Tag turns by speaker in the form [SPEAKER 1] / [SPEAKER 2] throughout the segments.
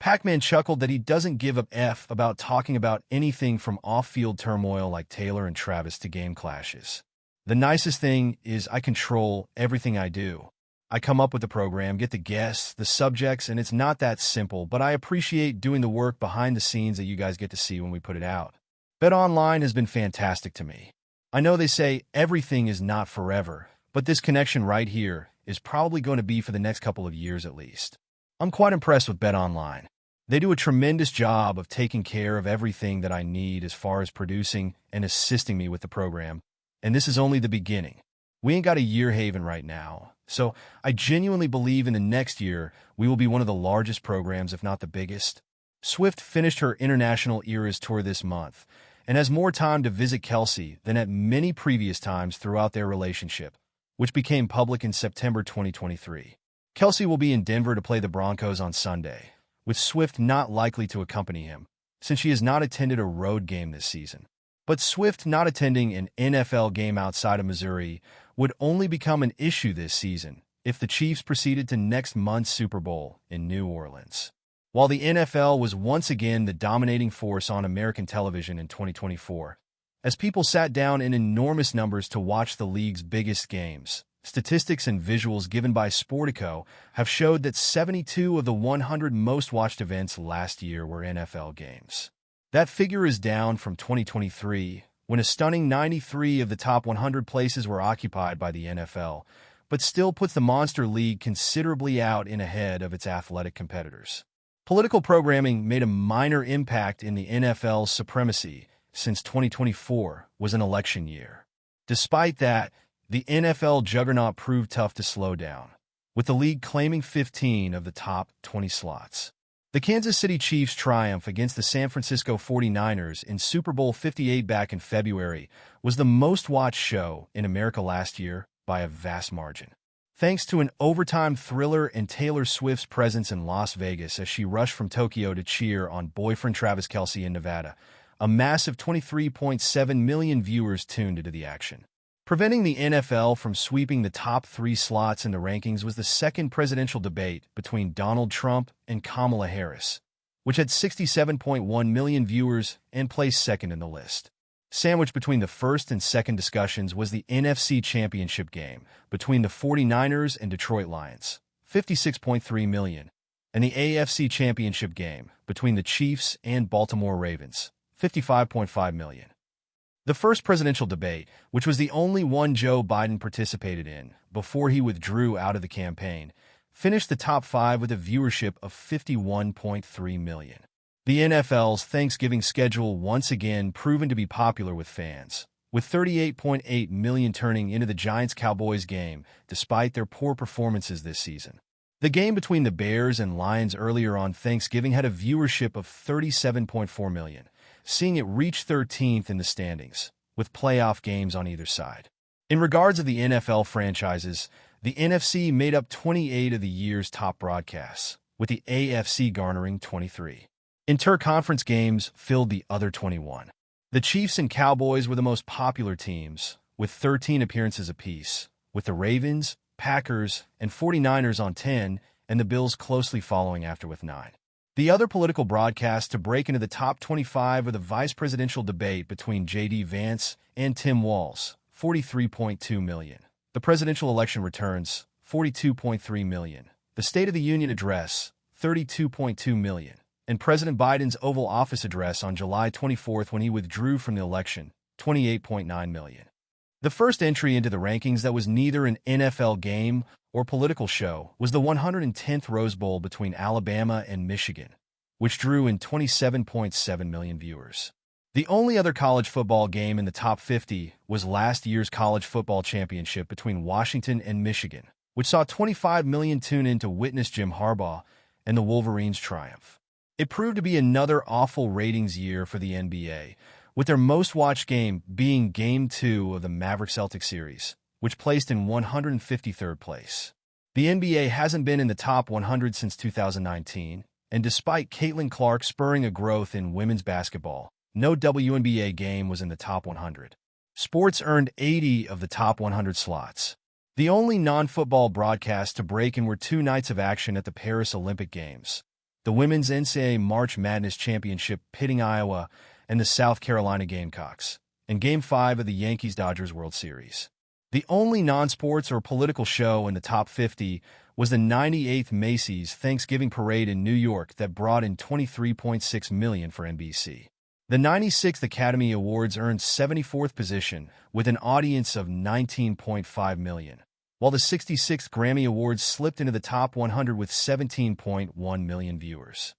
[SPEAKER 1] Pac-Man chuckled that he doesn't give a F about talking about anything from off-field turmoil like Taylor and Travis to game clashes. The nicest thing is I control everything I do. I come up with the program, get the guests, the subjects, and it's not that simple, but I appreciate doing the work behind the scenes that you guys get to see when we put it out. BetOnline has been fantastic to me. I know they say everything is not forever, but this connection right here is probably going to be for the next couple of years at least. I'm quite impressed with BetOnline. They do a tremendous job of taking care of everything that I need as far as producing and assisting me with the program, and this is only the beginning. We ain't got a year haven right now, so I genuinely believe in the next year we will be one of the largest programs, if not the biggest. Swift finished her International Eras tour this month and has more time to visit Kelce than at many previous times throughout their relationship, which became public in September 2023. Kelce will be in Denver to play the Broncos on Sunday, with Swift not likely to accompany him, since she has not attended a road game this season. But Swift not attending an NFL game outside of Missouri would only become an issue this season if the Chiefs proceeded to next month's Super Bowl in New Orleans. While the NFL was once again the dominating force on American television in 2024, as people sat down in enormous numbers to watch the league's biggest games, statistics and visuals given by Sportico have showed that 72 of the 100 most watched events last year were NFL games. That figure is down from 2023, when a stunning 93 of the top 100 places were occupied by the NFL, but still puts the Monster League considerably out and ahead of its athletic competitors. Political programming made a minor impact in the NFL's supremacy since 2024 was an election year. Despite that, the NFL juggernaut proved tough to slow down, with the league claiming 15 of the top 20 slots. The Kansas City Chiefs' triumph against the San Francisco 49ers in Super Bowl 58 back in February was the most-watched show in America last year by a vast margin. Thanks to an overtime thriller and Taylor Swift's presence in Las Vegas as she rushed from Tokyo to cheer on boyfriend Travis Kelce in Nevada, a massive 23.7 million viewers tuned into the action. Preventing the NFL from sweeping the top 3 slots in the rankings was the second presidential debate between Donald Trump and Kamala Harris, which had 67.1 million viewers and placed second in the list. Sandwiched between the first and second discussions was the NFC Championship game between the 49ers and Detroit Lions, 56.3 million, and the AFC Championship game between the Chiefs and Baltimore Ravens, 55.5 million. The first presidential debate, which was the only one Joe Biden participated in before he withdrew out of the campaign, finished the top 5 with a viewership of 51.3 million. The NFL's Thanksgiving schedule once again proven to be popular with fans, with 38.8 million turning into the Giants-Cowboys game despite their poor performances this season. The game between the Bears and Lions earlier on Thanksgiving had a viewership of 37.4 million, seeing it reach 13th in the standings, with playoff games on either side. In regards to the NFL franchises, the NFC made up 28 of the year's top broadcasts, with the AFC garnering 23. Inter-conference games filled the other 21. The Chiefs and Cowboys were the most popular teams, with 13 appearances apiece, with the Ravens, Packers, and 49ers on 10, and the Bills closely following after with 9. The other political broadcasts to break into the top 25 were the vice presidential debate between J.D. Vance and Tim Walz, 43.2 million. The presidential election returns, 42.3 million. The State of the Union address, 32.2 million. And President Biden's Oval Office address on July 24th when he withdrew from the election, 28.9 million. The first entry into the rankings that was neither an NFL game or political show was the 110th Rose Bowl between Alabama and Michigan, which drew in 27.7 million viewers. The only other college football game in the top 50 was last year's college football championship between Washington and Michigan, which saw 25 million tune in to witness Jim Harbaugh and the Wolverines' triumph. It proved to be another awful ratings year for the NBA, with their most-watched game being Game 2 of the Mavericks-Celtics series, which placed in 153rd place. The NBA hasn't been in the top 100 since 2019, and despite Caitlin Clark spurring a growth in women's basketball, no WNBA game was in the top 100. Sports earned 80 of the top 100 slots. The only non-football broadcasts to break in were 2 nights of action at the Paris Olympic Games. the Women's NCAA March Madness Championship pitting Iowa and the South Carolina Gamecocks, and Game 5 of the Yankees-Dodgers World Series. The only non-sports or political show in the top 50 was the 98th Macy's Thanksgiving Parade in New York that brought in $23.6 million for NBC. The 96th Academy Awards earned 74th position with an audience of 19.5 million, while the 66th Grammy Awards slipped into the top 100 with 17.1 million viewers.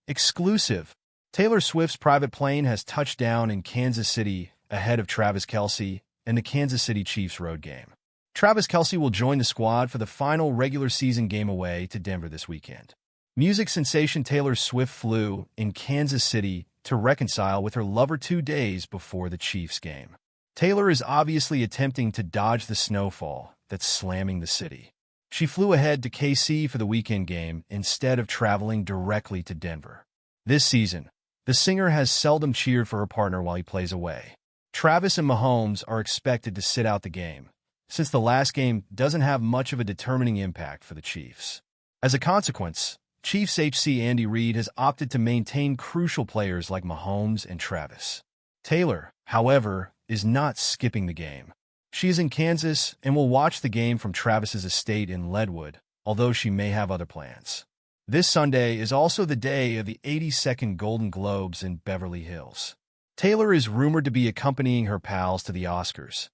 [SPEAKER 1] Exclusive. Taylor Swift's private plane has touched down in Kansas City ahead of Travis Kelce and the Kansas City Chiefs road game. Travis Kelce will join the squad for the final regular season game away to Denver this weekend. Music sensation Taylor Swift flew in Kansas City to reconcile with her lover 2 days before the Chiefs game. Taylor is obviously attempting to dodge the snowfall that's slamming the city. She flew ahead to KC for the weekend game instead of traveling directly to Denver. This season, the singer has seldom cheered for her partner while he plays away. Travis and Mahomes are expected to sit out the game, since the last game doesn't have much of a determining impact for the Chiefs. As a consequence, Chiefs HC Andy Reid has opted to maintain crucial players like Mahomes and Travis. Taylor, however, is not skipping the game. She is in Kansas and will watch the game from Travis's estate in Leadwood, although she may have other plans. This Sunday is also the day of the 82nd Golden Globes in Beverly Hills. Taylor is rumored to be accompanying her pals to the Oscars,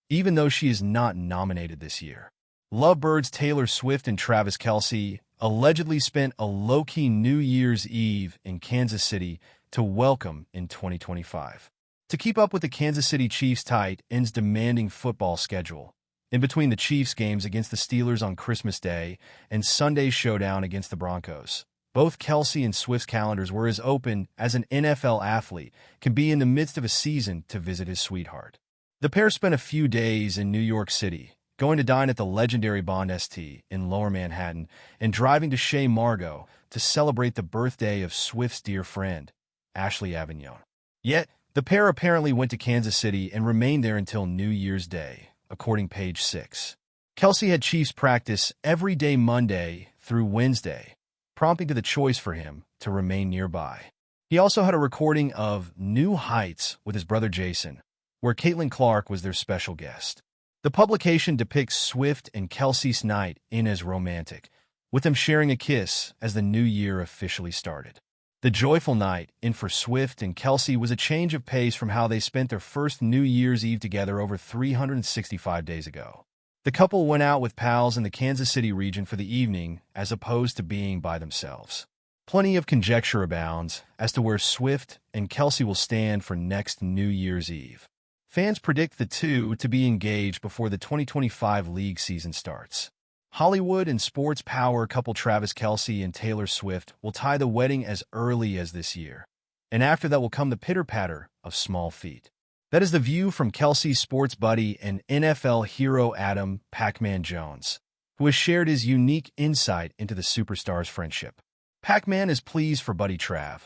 [SPEAKER 1] even though she is not nominated this year. Lovebirds Taylor Swift and Travis Kelce allegedly spent a low-key New Year's Eve in Kansas City to welcome in 2025. To keep up with the Kansas City Chiefs' tight ends demanding football schedule, in between the Chiefs games against the Steelers on Christmas Day and Sunday's showdown against the Broncos, both Kelce and Swift's calendars were as open as an NFL athlete can be in the midst of a season to visit his sweetheart. The pair spent a few days in New York City, going to dine at the legendary Bond St. in Lower Manhattan and driving to Chez Margot to celebrate the birthday of Swift's dear friend, Ashley Avignon. Yet, the pair apparently went to Kansas City and remained there until New Year's Day, according to Page 6. Kelce had Chiefs practice every day Monday through Wednesday, prompting to the choice for him to remain nearby. He also had a recording of New Heights with his brother Jason, where Caitlin Clark was their special guest. The publication depicts Swift and Kelce's night in as romantic, with them sharing a kiss as the new year officially started. The joyful night in for Swift and Kelce was a change of pace from how they spent their first New Year's Eve together over 365 days ago. The couple went out with pals in the Kansas City region for the evening as opposed to being by themselves. Plenty of conjecture abounds as to where Swift and Kelce will stand for next New Year's Eve. Fans predict the two to be engaged before the 2025 league season starts. Hollywood and sports power couple Travis Kelce and Taylor Swift will tie the wedding as early as this year, and after that will come the pitter-patter of small feet. That is the view from Kelce's sports buddy and NFL hero Adam "Pac-Man" Jones, who has shared his unique insight into the superstar's friendship. Pac-Man is pleased for buddy Trav,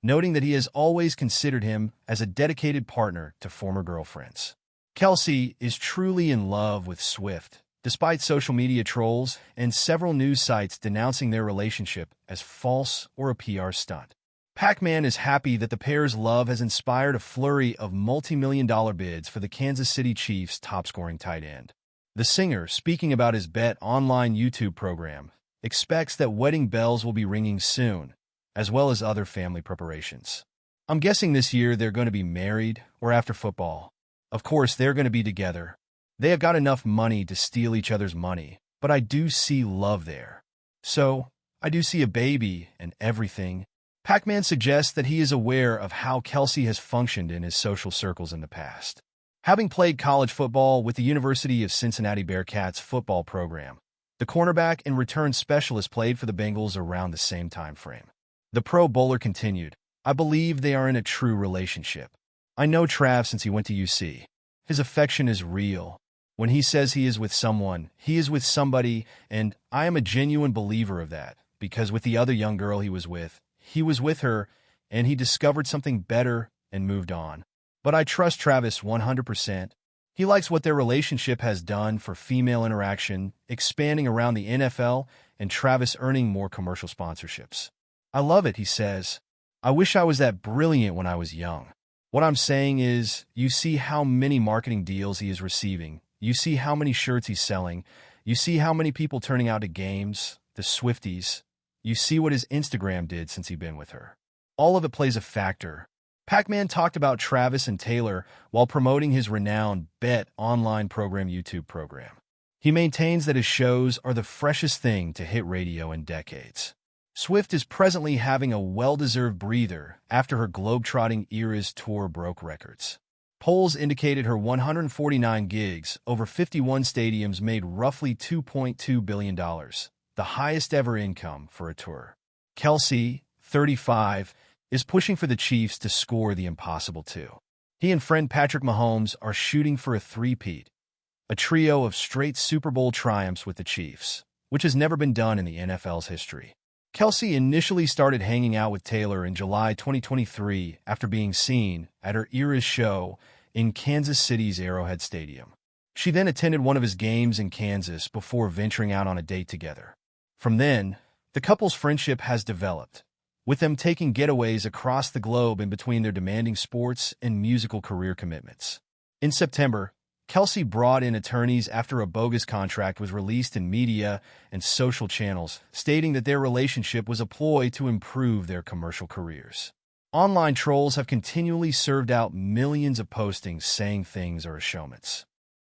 [SPEAKER 1] noting that he has always considered him as a dedicated partner to former girlfriends. Kelce is truly in love with Swift, despite social media trolls and several news sites denouncing their relationship as false or a PR stunt. Pac-Man is happy that the pair's love has inspired a flurry of multi-million-dollar bids for the Kansas City Chiefs' top-scoring tight end. The singer, speaking about his Bet online YouTube program, expects that wedding bells will be ringing soon, as well as other family preparations. I'm guessing this year they're going to be married or after football. Of course, they're going to be together. They have got enough money to steal each other's money, but I do see love there. So, I do see a baby and everything. Pac-Man suggests that he is aware of how Kelce has functioned in his social circles in the past. Having played college football with the University of Cincinnati Bearcats football program, the cornerback and return specialist played for the Bengals around the same time frame. The Pro Bowler continued, "I believe they are in a true relationship. I know Trav since he went to UC. His affection is real. When he says he is with someone, he is with somebody, and I am a genuine believer of that, because with the other young girl he was with her, and he discovered something better and moved on. But I trust Travis 100%. He likes what their relationship has done for female interaction, expanding around the NFL, and Travis earning more commercial sponsorships. I love it, he says. I wish I was that brilliant when I was young. What I'm saying is, you see how many marketing deals he is receiving. You see how many shirts he's selling. You see how many people turning out to games, the Swifties. You see what his Instagram did since he's been with her. All of it plays a factor. Pac-Man talked about Travis and Taylor while promoting his renowned Bet online program YouTube program. He maintains that his shows are the freshest thing to hit radio in decades. Swift is presently having a well-deserved breather after her globe-trotting Eras tour broke records. Polls indicated her 149 gigs over 51 stadiums made roughly $2.2 billion, the highest ever income for a tour. Kelce, 35, is pushing for the Chiefs to score the impossible too. He and friend Patrick Mahomes are shooting for a three-peat, a trio of straight Super Bowl triumphs with the Chiefs, which has never been done in the NFL's history. Kelce initially started hanging out with Taylor in July 2023 after being seen at her Eras show in Kansas City's Arrowhead Stadium. She then attended one of his games in Kansas before venturing out on a date together. From then, the couple's friendship has developed, with them taking getaways across the globe in between their demanding sports and musical career commitments. In September, Kelce brought in attorneys after a bogus contract was released in media and social channels, stating that their relationship was a ploy to improve their commercial careers. Online trolls have continually served out millions of postings saying things are a showman's.